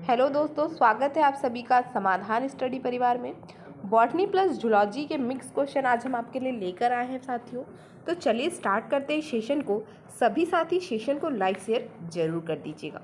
Hello दोस्तों, स्वागत है आप सभी का समाधान स्टडी परिवार में। बॉटनी प्लस जूलॉजी के मिक्स क्वेश्चन आज हम आपके लिए लेकर आए हैं साथियों। तो चलिए स्टार्ट करते हैं सेशन को। सभी साथी सेशन को लाइक शेयर जरूर कर दीजिएगा।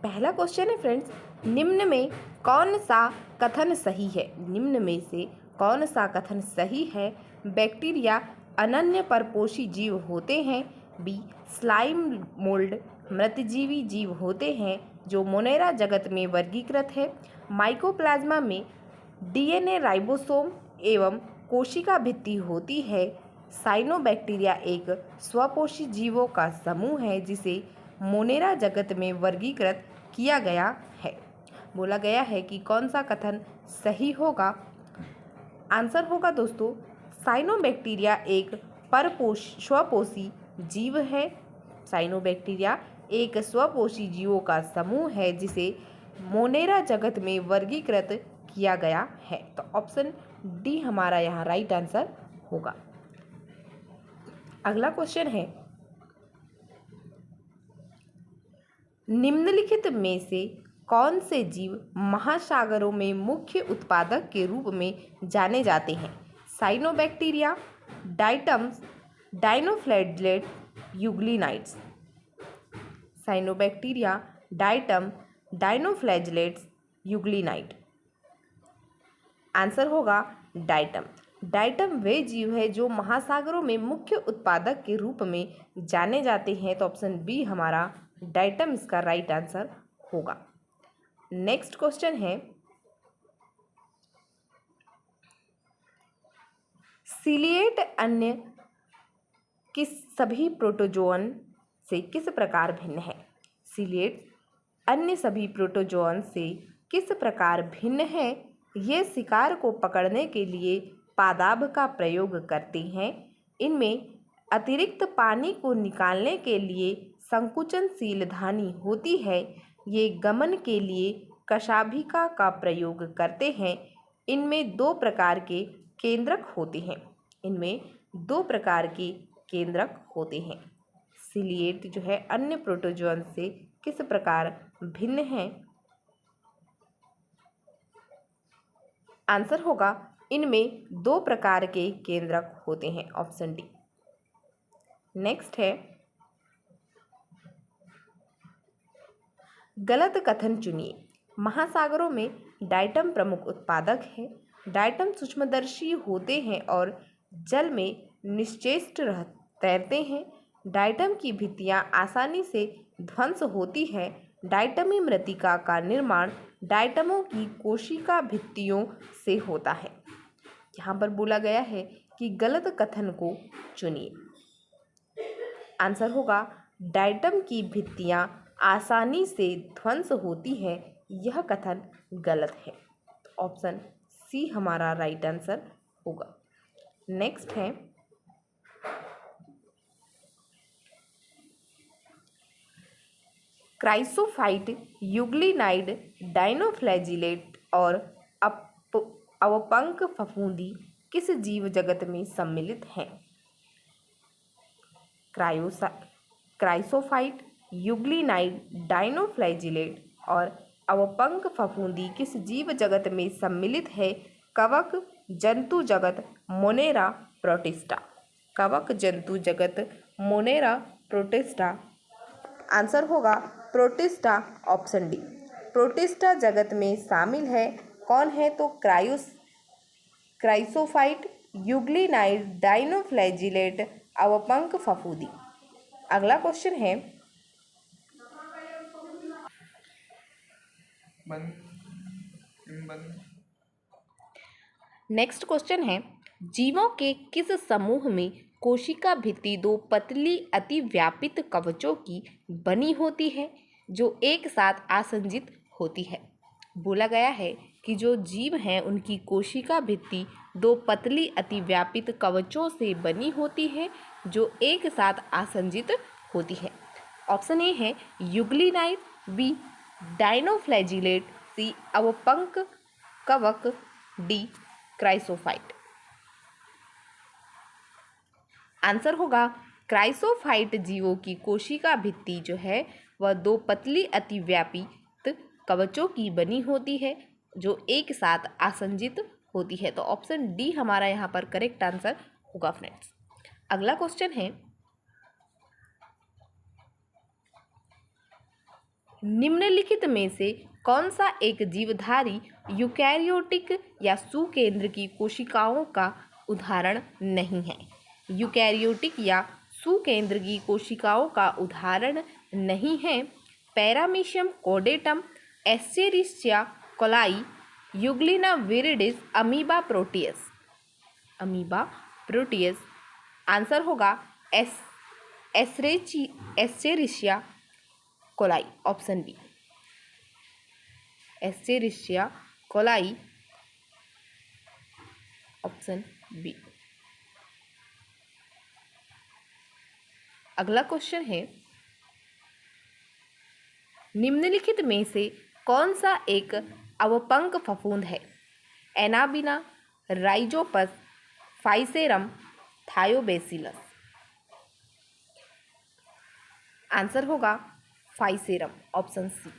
पहला क्वेश्चन है फ्रेंड्स, निम्न में कौन सा कथन सही है? निम्न में से कौन सा कथन सही है? बैक्टीरिया अनन्य परपोषी जीव होते हैं। बी, स्लाइम मोल्ड मृतजीवी जीव होते हैं जो मोनेरा जगत में वर्गीकृत है। माइकोप्लाज्मा में डीएनए राइबोसोम एवं कोशिका भित्ति होती है। साइनोबैक्टीरिया एक स्वपोषी जीवों का समूह है जिसे मोनेरा जगत में वर्गीकृत किया गया है। बोला गया है कि कौन सा कथन सही होगा। आंसर होगा दोस्तों, साइनोबैक्टीरिया एक स्वपोषी जीव है। साइनोबैक्टीरिया एक स्वपोषी जीवों का समूह है जिसे मोनेरा जगत में वर्गीकृत किया गया है। तो ऑप्शन डी हमारा यहाँ राइट आंसर होगा। अगला क्वेश्चन है, निम्नलिखित में से कौन से जीव महासागरों में मुख्य उत्पादक के रूप में जाने जाते हैं? Cyanobacteria, diatoms, dinoflagellate, euglenoids. Cyanobacteria, diatom, dinoflagellates, euglenoid. Answer होगा डाइटम। डाइटम वे जीव है जो महासागरों में मुख्य उत्पादक के रूप में जाने जाते हैं। तो ऑप्शन बी हमारा डाइटम इसका राइट आंसर होगा। नेक्स्ट क्वेश्चन है, सिलिएट अन्य किस सभी प्रोटोजोअन से किस प्रकार भिन्न है? सिलिएट अन्य सभी प्रोटोजोअन से किस प्रकार भिन्न है? ये शिकार को पकड़ने के लिए पादाब का प्रयोग करते हैं। इनमें अतिरिक्त पानी को निकालने के लिए संकुचनशील धानी होती है। ये गमन के लिए कशाभिका का प्रयोग करते हैं। इनमें दो प्रकार के केंद्रक होते हैं। इनमें दो प्रकार के केंद्रक होते हैं। सिलिएट जो है अन्य प्रोटोजोअन से किस प्रकार भिन्न है? आंसर होगा, इनमें दो प्रकार के केंद्रक होते हैं। Option D. नेक्स्ट है, गलत कथन चुनिए। महासागरों में डाइटम प्रमुख उत्पादक है। डाइटम सूक्ष्मदर्शी होते हैं और जल में निश्चेष्ट तैरते हैं। डाइटम की भित्तियां आसानी से ध्वंस होती है। डाइटमी मृत्तिका का निर्माण डाइटमों की कोशिका भित्तियों से होता है। यहाँ पर बोला गया है कि गलत कथन को चुनिए। आंसर होगा, डाइटम की भित्तियां आसानी से ध्वंस होती है। यह कथन गलत है। ऑप्शन सी हमारा राइट आंसर होगा। नेक्स्ट है, क्राइसोफाइट, यूग्लिनाइड, डाइनोफ्लैजिलेट और अवपंक फफूंदी किस जीव जगत में सम्मिलित हैं? क्राइसोफाइट, यूग्लिनाइड, डाइनोफ्लैजिलेट और अवपंक फफूंदी किस जीव जगत में सम्मिलित है? कवक जंतु जगत मोनेरा प्रोटिस्टा। कवक जंतु जगत मोनेरा प्रोटिस्टा। आंसर होगा प्रोटिस्टा, ऑप्शन डी। प्रोटिस्टा जगत में शामिल है। कौन है? तो क्राइसोफाइट, यूग्लिनाइड, डाइनोफ्लैजिलेट, अवपंक फफूंदी। अगला क्वेश्चन है, नेक्स्ट क्वेश्चन है, जीवों के किस समूह में कोशिका भित्ति दो पतली अतिव्यापित कवचों की बनी होती है जो एक साथ आसंजित होती है? बोला गया है कि जो जीव हैं उनकी कोशिका भित्ति दो पतली अतिव्यापित कवचों से बनी होती है जो एक साथ आसंजित होती है। ऑप्शन ए है यूग्लिनाइड, बी डाइनोफ्लैजिलेट, सी अवपंक कवक, डी क्राइसोफाइट। आंसर होगा क्राइसोफाइट जीवों की कोशिका भित्ति जो है वह दो पतली अतिव्यापित कवचों की बनी होती है जो एक साथ आसंजित होती है। तो ऑप्शन डी हमारा यहाँ पर करेक्ट आंसर होगा फ्रेंड्स। अगला क्वेश्चन है, निम्नलिखित में से कौन सा एक जीवधारी यूकैरियोटिक या सुकेंद्र की कोशिकाओं का उदाहरण नहीं है? यूकैरियोटिक या सुकेंद्र की कोशिकाओं का उदाहरण नहीं है। Paramecium caudatum, Escherichia coli, Euglena viridis, Amoeba proteus. Amoeba proteus. Answer होगा Escherichia coli, option B. Escherichia coli, option B. अगला क्वेश्चन है, निम्नलिखित में से कौन सा एक अवपंक फफूंद है? Anabaena, Rhizopus, Physarum, Thiobacillus. Answer होगा फाइसेरम, ऑप्शन सी।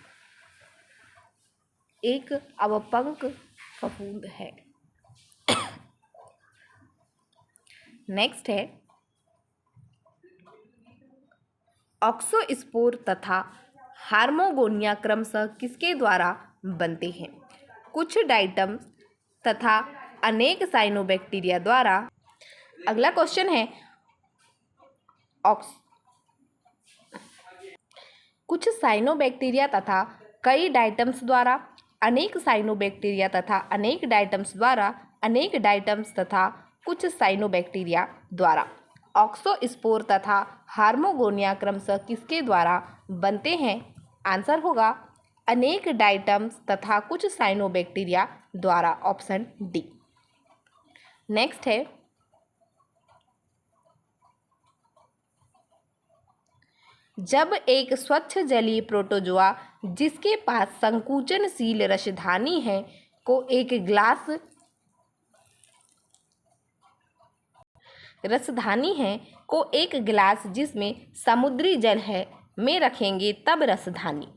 एक अवपंक फफूंद है। नेक्स्ट है, ऑक्सोस्पोर तथा हार्मोगोनिया क्रमशः किसके द्वारा बनते हैं? कुछ डाइटम तथा अनेक साइनोबैक्टीरिया द्वारा। अगला क्वेश्चन है, कुछ साइनोबैक्टीरिया तथा कई डाइटम्स द्वारा, अनेक साइनोबैक्टीरिया तथा अनेक डाइटम्स द्वारा, अनेक डाइटम्स तथा कुछ साइनोबैक्टीरिया द्वारा। ऑक्सोस्पोर तथा हार्मोगोनिया क्रमशः किसके द्वारा बनते हैं? आंसर होगा अनेक डाइटम्स तथा कुछ साइनोबैक्टीरिया द्वारा, ऑप्शन डी। नेक्स्ट है, जब एक स्वच्छ जलीय प्रोटोजोआ जिसके पास संकुचनशील रसधानी है को एक गिलास जिसमें समुद्री जल है में रखेंगे तब रसधानी।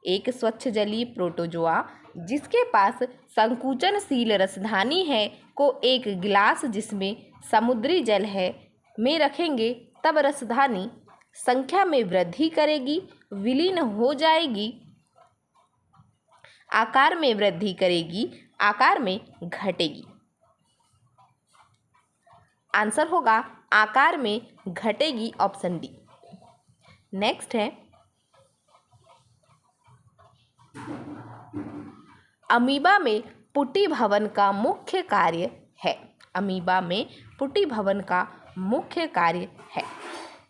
एक स्वच्छ जलीय प्रोटोजोआ जिसके पास संकुचनशील रसधानी है को एक गिलास जिसमें समुद्री जल है में रखेंगे तब रसधानी संख्या में वृद्धि करेगी, विलीन हो जाएगी, आकार में वृद्धि करेगी, आकार में घटेगी। आंसर होगा आकार में घटेगी, ऑप्शन डी। नेक्स्ट है, अमीबा में पुटी भवन का मुख्य कार्य है। अमीबा में पुटी भवन का मुख्य कार्य है।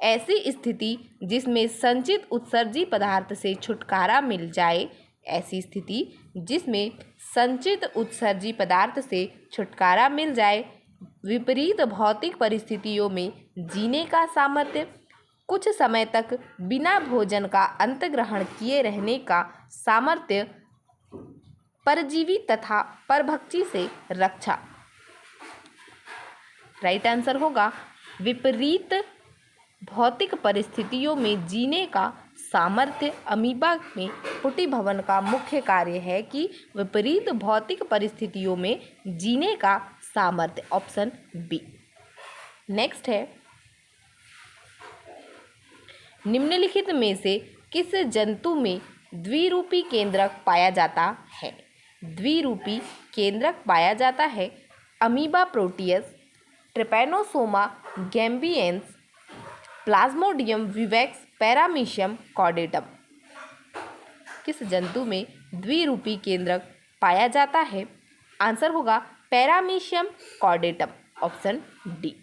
ऐसी स्थिति जिसमें संचित उत्सर्जी पदार्थ से छुटकारा मिल जाए। ऐसी स्थिति जिसमें संचित उत्सर्जी पदार्थ से छुटकारा मिल जाए। विपरीत भौतिक परिस्थितियों में जीने का सामर्थ्य। कुछ समय तक बिना भोजन का अंतग्रहण किए रहने का सामर्थ्य। परजीवी तथा परभक्षी से रक्षा। राइट आंसर होगा विपरीत भौतिक परिस्थितियों में जीने का सामर्थ्य। अमीबा में पुटी भवन का मुख्य कार्य है कि विपरीत भौतिक परिस्थितियों में जीने का सामर्थ्य, ऑप्शन बी। नेक्स्ट है, निम्नलिखित में से किस जंतु में द्विरूपी केंद्रक पाया जाता है? द्विरूपी केंद्रक पाया जाता है। Amoeba proteus, Trypanosoma gambiense, Plasmodium vivax, Paramecium caudatum. किस जंतु में द्विरूपी केंद्रक पाया जाता है? आंसर होगा पैरामीशियम कॉर्डेटम, ऑप्शन डी।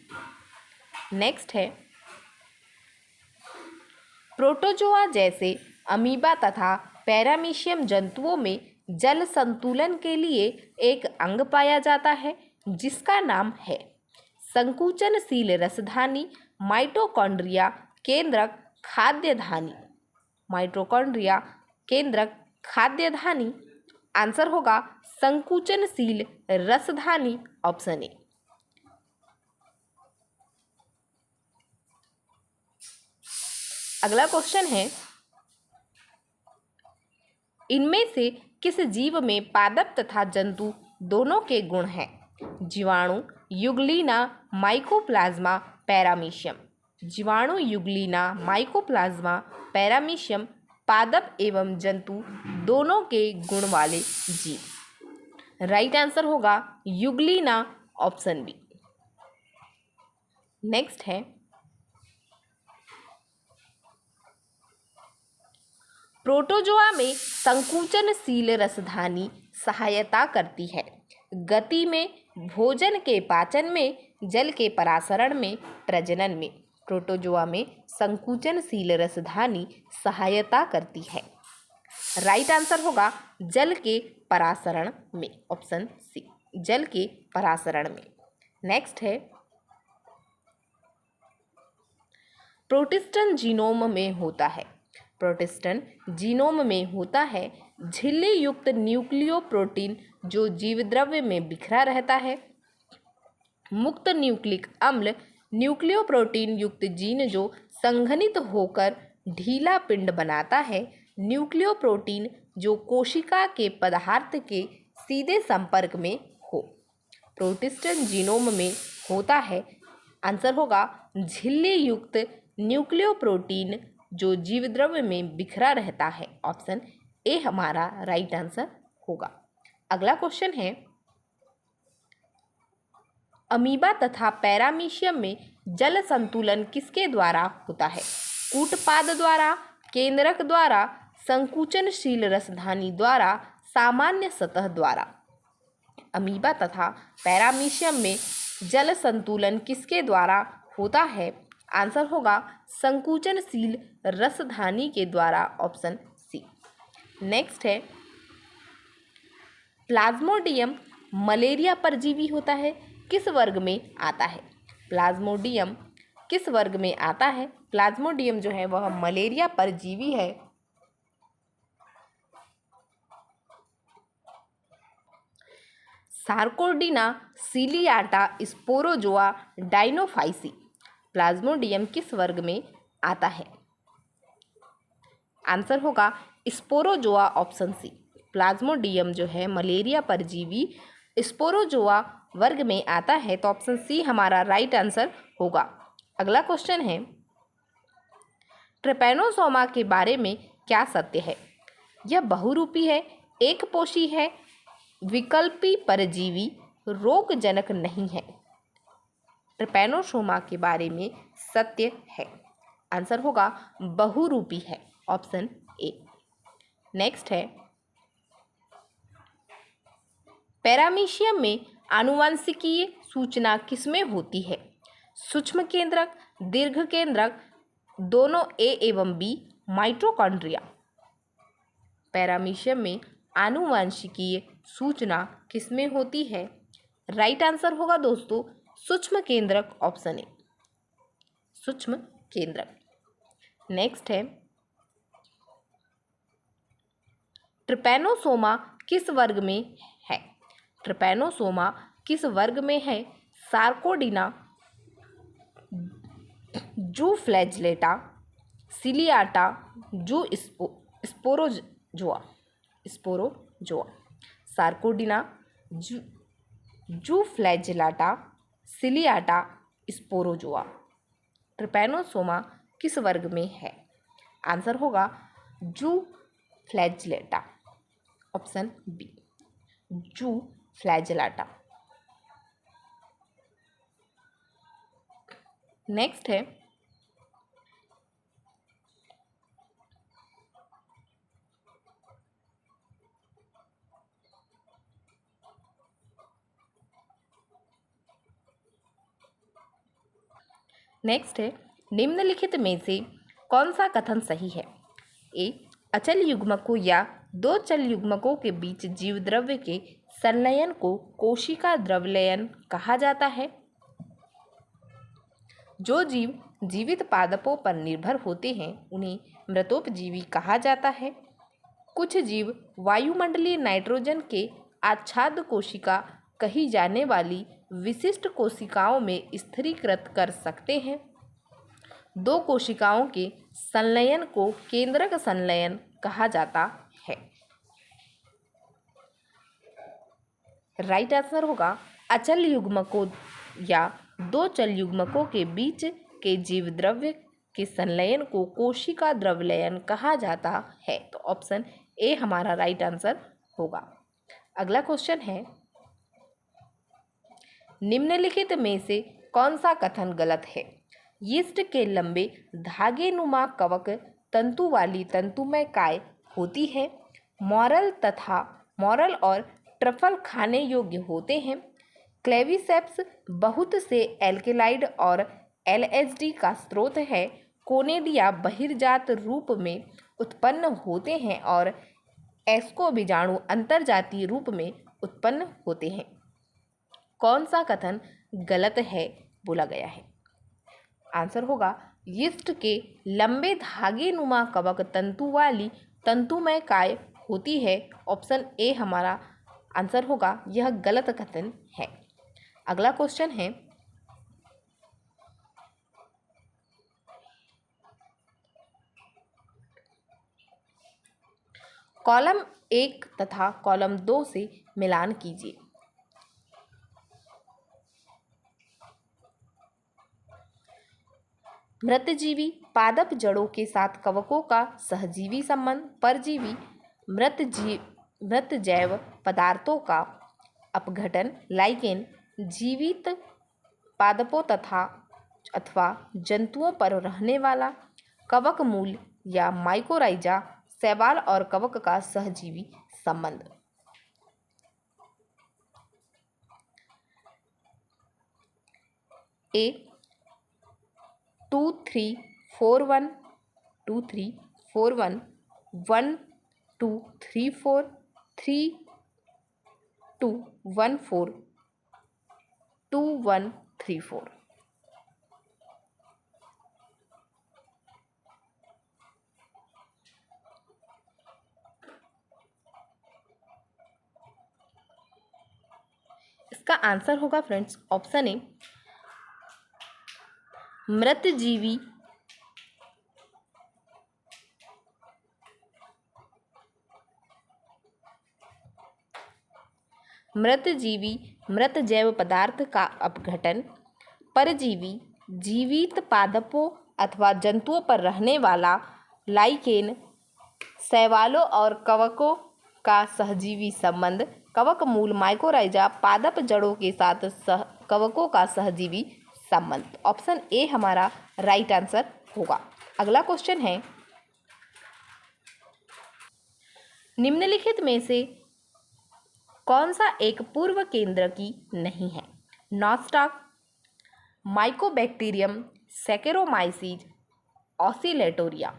नेक्स्ट है, प्रोटोजोआ जैसे अमीबा तथा पैरामीशियम जंतुओं में जल संतुलन के लिए एक अंग पाया जाता है जिसका नाम है संकुचनशील रसधानी, माइटोकॉन्ड्रिया केंद्रक, खाद्यधानी। माइटोकॉन्ड्रिया केंद्रक, खाद्यधानी। आंसर होगा संकुचनशील रसधानी, ऑप्शन ए। अगला क्वेश्चन है, इनमें से किस जीव में पादप तथा जंतु दोनों के गुण हैं? जीवाणु, युग्लिना, माइकोप्लाज्मा, पैरामीशियम। जीवाणु, युग्लिना, माइकोप्लाज्मा, पैरामीशियम पादप एवं जंतु दोनों के गुण वाले जीव। राइट आंसर होगा युग्लिना, ऑप्शन बी। नेक्स्ट है, प्रोटोजोआ में संकुचनशील रसधानी सहायता करती है गति में, भोजन के पाचन में, जल के परासरण में, प्रजनन में। प्रोटोजोआ में संकुचनशील रसधानी सहायता करती है। राइट आंसर होगा जल के परासरण में, ऑप्शन सी, जल के परासरण में। नेक्स्ट है, प्रोटिस्टन जीनोम में होता है। प्रोटिस्टन जीनोम में होता है झिल्ली युक्त न्यूक्लियोप्रोटीन जो जीवद्रव्य में बिखरा रहता है। मुक्त न्यूक्लिक अम्ल न्यूक्लियोप्रोटीन युक्त जीन जो संघनित होकर ढीला पिंड बनाता है। न्यूक्लियोप्रोटीन जो कोशिका के पदार्थ के सीधे संपर्क में हो। प्रोटिस्टन जीनोम में होता है, आंसर होगा झिल्ली युक्त न्यूक्लियोप्रोटीन जो जीवद्रव्य में बिखरा रहता है। ऑप्शन ए हमारा राइट आंसर होगा। अगला क्वेश्चन है, अमीबा तथा पैरामीशियम में जल संतुलन किसके द्वारा होता है? कूटपाद द्वारा, केंद्रक द्वारा, संकुचनशील रसधानी द्वारा, सामान्य सतह द्वारा। अमीबा तथा पैरामीशियम में जल संतुलन किसके द्वारा होता है? आंसर होगा संकुचनशील रसधानी के द्वारा, ऑप्शन सी। नेक्स्ट है, प्लाज्मोडियम मलेरिया परजीवी होता है, किस वर्ग में आता है? प्लाज्मोडियम किस वर्ग में आता है? प्लाज्मोडियम जो है वह मलेरिया परजीवी है। Sarcodina, सीलियाटा, Sporozoa, डाइनोफाइसी। प्लाज्मोडियम किस वर्ग में आता है? आंसर होगा स्पोरोजोआ, ऑप्शन सी। प्लाज्मोडियम जो है मलेरिया परजीवी स्पोरोजोआ वर्ग में आता है, तो ऑप्शन सी हमारा राइट आंसर होगा। अगला क्वेश्चन है, ट्रिपैनोसोमा के बारे में क्या सत्य है? यह बहुरूपी है, एकपोषी है, विकल्पी परजीवी, रोगजनक नहीं है। ट्रिपैनोसोमा के बारे में सत्य है, आंसर होगा बहुरूपी है, ऑप्शन ए। नेक्स्ट है, पैरामीशियम में आनुवंशिकीय सूचना किसमें होती है? सूक्ष्म केंद्रक, दीर्घ केंद्रक, दोनों ए एवं बी, माइटोकॉन्ड्रिया। पैरामीशियम में आनुवंशिकीय सूचना किसमें होती है? राइट आंसर होगा दोस्तों सूक्ष्म केंद्रक, ऑप्शन ए, सूक्ष्म केंद्रक। नेक्स्ट है, ट्रिपैनोसोमा किस वर्ग में है? ट्रिपैनोसोमा किस वर्ग में है? Sarcodina, जूफ्लैजिलेटा, सीलियाटा, Sporozoa. Sarcodina, जूफ्लैजिलाटा, सीलियाटा, Sporozoa. Trypanosoma किस वर्ग में है? आंसर होगा जूफ्लैजिलेटा, ऑप्शन बी, जूफ्लैजिलाटा। नेक्स्ट है, निम्नलिखित में से कौन सा कथन सही है? ए, अचल युग्मकों या दो चल युग्मकों के बीच जीवद्रव्य के संलयन को कोशिका द्रव्यलयन कहा जाता है। जो जीव जीवित पादपों पर निर्भर होते हैं उन्हें मृतोपजीवी कहा जाता है। कुछ जीव वायुमंडलीय नाइट्रोजन के आच्छाद कोशिका कही जाने वाली विशिष्ट कोशिकाओं में स्थिरीकृत कर सकते हैं। दो कोशिकाओं के संलयन को केंद्रक संलयन कहा जाता है। राइट आंसर होगा अचल युग्मकों या दो चल युग्मकों के बीच के जीवद्रव्य के संलयन को कोशिका द्रवलयन कहा जाता है। तो ऑप्शन ए हमारा राइट आंसर होगा। अगला क्वेश्चन है, निम्नलिखित में से कौन सा कथन गलत है? यीस्ट के लंबे धागेनुमा कवक तंतु वाली तंतुमय काय होती है। मॉरल और ट्रफल खाने योग्य होते हैं। क्लेविसेप्स बहुत से एल्केलाइड और एलएसडी का स्रोत है। कोनेडिया बहिर्जात रूप में उत्पन्न होते हैं और एस्को बीजाणु अंतर्जातीय रूप में उत्पन्न होते हैं। कौन सा कथन गलत है बोला गया है? आंसर होगा यीस्ट के लंबे धागेनुमा कवक तंतु वाली तंतुमय काय होती है। ऑप्शन ए हमारा आंसर होगा, यह गलत कथन है। अगला क्वेश्चन है, कॉलम 1 तथा कॉलम 2 से मिलान कीजिए। मृतजीवी पादप जड़ों के साथ कवकों का सहजीवी संबंध। परजीवी मृत जैव पदार्थों का अपघटन। लाइकेन जीवित पादपों अथवा जंतुओं पर रहने वाला। कवक मूल या माइकोराइजा शैवाल और कवक का सहजीवी संबंध। ए 2 3 4 1 2 3 4 1 1 2 3 4 3 2 1 4 2 1 3 4। इसका आंसर होगा फ्रेंड्स ऑप्शन ए मृतजीवी मृत जैव पदार्थ का अपघटन। परजीवी जीवित पादपों अथवा जंतुओं पर रहने वाला। लाइकेन शैवालों और कवकों का सहजीवी संबंध। कवक मूल माइकोराइजा पादप जड़ों के साथ कवकों का सहजीवी संबंध। ऑप्शन ए हमारा राइट आंसर होगा। अगला क्वेश्चन है, निम्नलिखित में से कौन सा एक पूर्व केंद्रकी नहीं है? नॉस्टाक, माइकोबैक्टीरियम, सैकेरोमाइसीज, ऑसिलेटोरिया।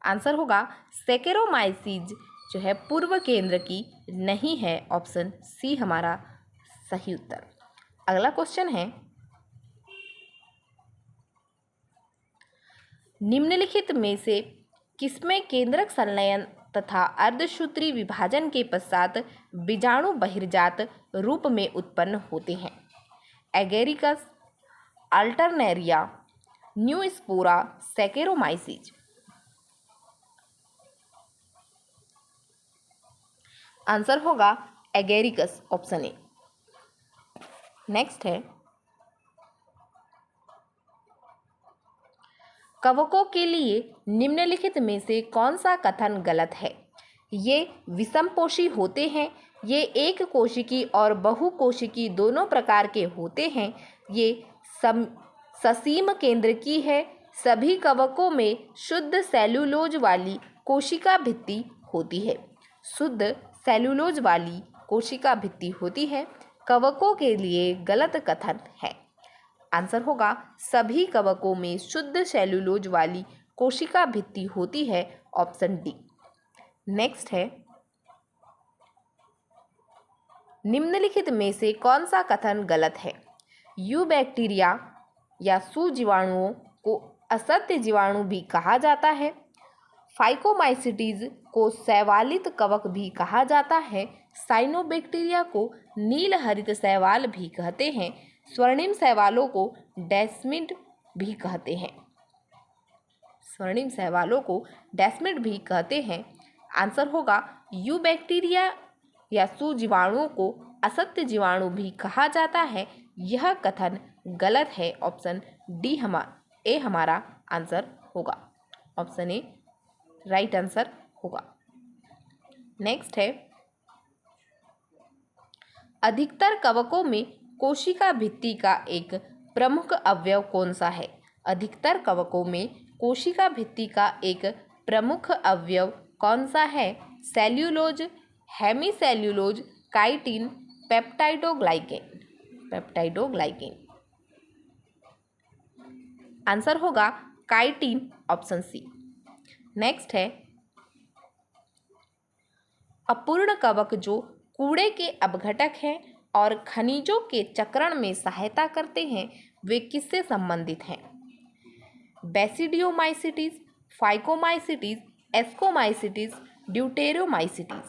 आंसर होगा सैकेरोमाइसीज जो है पूर्व केंद्र की नहीं है। ऑप्शन सी हमारा सही उत्तर। अगला क्वेश्चन है, निम्नलिखित में से किसमें केंद्रक संलयन तथा अर्धसूत्री विभाजन के पश्चात बीजाणु बहिर्जात रूप में उत्पन्न होते हैं? Agaricus, Alternaria, Neurospora, Saccharomyces. Answer होगा एगेरिकस, ऑप्शन ए। नेक्स्ट है, कवकों के लिए निम्नलिखित में से कौन सा कथन गलत है? ये विषमपोषी होते हैं। ये एक कोशिकी और बहुकोशिकी दोनों प्रकार के होते हैं। ये ससीम केंद्रकी है। सभी कवकों में शुद्ध सेल्यूलोज वाली कोशिका भित्ति होती है। शुद्ध सेल्यूलोज वाली कोशिका भित्ति होती है। कवकों के लिए गलत कथन है। आंसर होगा सभी कवकों में शुद्ध सेल्यूलोज वाली कोशिका भित्ति होती है। Option D. नेक्स्ट है, निम्नलिखित में से कौन सा कथन गलत है? यूबैक्टीरिया या सुजीवाणुओं को असत्य जीवाणु भी कहा जाता है। फाइकोमाइसिटीज को शैवालित कवक भी कहा जाता है। साइनोबैक्टीरिया को नील हरित शैवाल भी कहते हैं। स्वर्णिम शैवालों को डेस्मिड भी कहते हैं। स्वर्णिम शैवालों को डेस्मिड भी कहते हैं। आंसर होगा यू बैक्टीरिया या सुजीवाणुओं को असत्य जीवाणु भी कहा जाता है। यह कथन गलत है। ऑप्शन डी हमारा आंसर होगा। ऑप्शन ए राइट आंसर होगा। नेक्स्ट है, अधिकतर कवकों में कोशिका भित्ति का एक प्रमुख अवयव कौन सा है? अधिकतर कवकों में कोशिका भित्ति का एक प्रमुख अवयव कौन सा है? Cellulose, hemicellulose, chitin, peptidoglycan. Answer होगा काइटिन, ऑप्शन सी। नेक्स्ट है, अपूर्ण कवक जो कूड़े के अपघटक हैं और खनिजों के चक्रण में सहायता करते हैं, वे किससे संबंधित हैं? Basidiomycetes, phycomycetes, ascomycetes, deuteromycetes.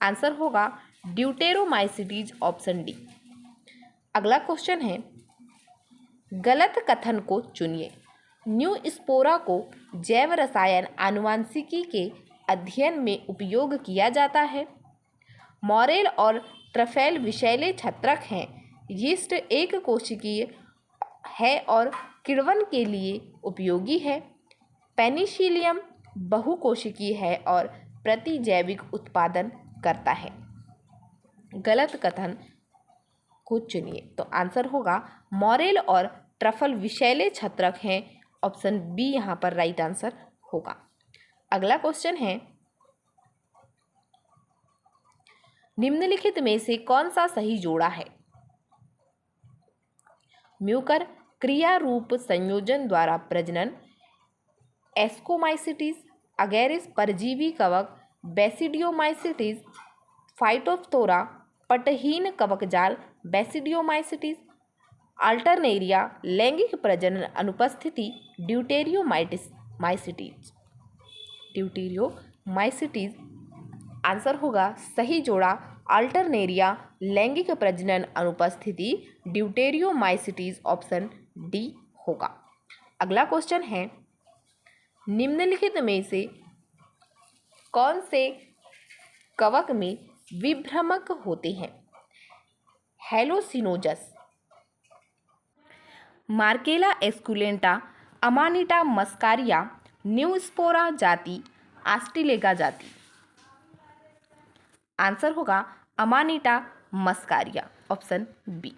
Answer होगा ड्यूटेरोमाइसिटीज, ऑप्शन डी। अगला क्वेश्चन है, गलत कथन को चुनिए। न्यू स्पोरा को जैव रसायन आनुवांशिकी के अध्ययन में उपयोग किया जाता है। मॉरेल और ट्रफेल विषैले छत्रक हैं। यीस्ट एक कोशिकीय है और किण्वन के लिए उपयोगी है। पेनिसिलियम बहुकोशिकीय है और प्रतिजैविक उत्पादन करता है। गलत कथन को चुनिए। तो आंसर होगा मॉरेल और ट्रफल विषैले छत्रक हैं। ऑप्शन बी यहाँ पर राइट आंसर होगा। अगला क्वेश्चन है, निम्नलिखित में से कौन सा सही जोड़ा है? म्यूकर क्रिया रूप संयोजन द्वारा प्रजनन, एस्कोमाइसिटीज, अगेरिस परजीवी कवक, बेसिडियोमाइसिटीज, फाइटोप्थोरा पटहीन कवकजाल, बेसिडियोमाइसिटीज, अल्टरनेरिया लैंगिक प्रजनन अनुपस्थिति, ड्यूटेरियोमाइसिटीज। आंसर होगा सही जोड़ा अल्टरनेरिया लैंगिक प्रजनन अनुपस्थिति, ड्यूटेरियोमाइसिटीज, ऑप्शन डी होगा। अगला क्वेश्चन है, निम्नलिखित में से कौन से कवक में विभ्रमक होते हैं? हेलोसिनोजस, मार्केला एस्कुलेंटा, अमानिटा मस्कारिया, न्यूस्पोरा जाति, आस्टिलेगा जाति। आंसर होगा अमानिटा मस्कारिया, ऑप्शन बी।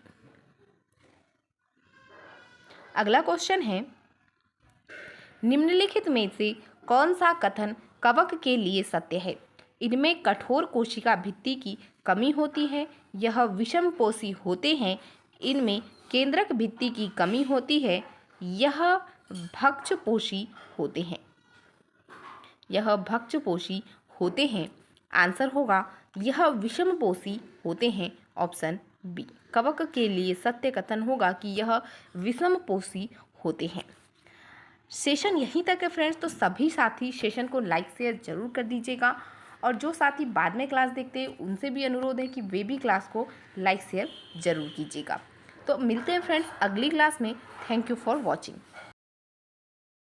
अगला क्वेश्चन है, निम्नलिखित में से कौन सा कथन कवक के लिए सत्य है? इनमें कठोर कोशिका भित्ति की कमी होती है। यह विषमपोषी होते हैं। इनमें केंद्रक भित्ति की कमी होती है। यह भक्षपोषी होते हैं। आंसर होगा यह विषमपोषी होते हैं, ऑप्शन बी। कवक के लिए सत्य कथन होगा कि यह विषमपोषी होते हैं। सेशन यहीं तक है फ्रेंड्स। तो सभी साथी सेशन को लाइक शेयर जरूर कर दीजिएगा और जो साथी बाद में क्लास देखते हैं उनसे भी अनुरोध है कि वे भी क्लास को लाइक शेयर जरूर कीजिएगा। तो मिलते हैं फ्रेंड्स अगली क्लास में। Thank you for watching.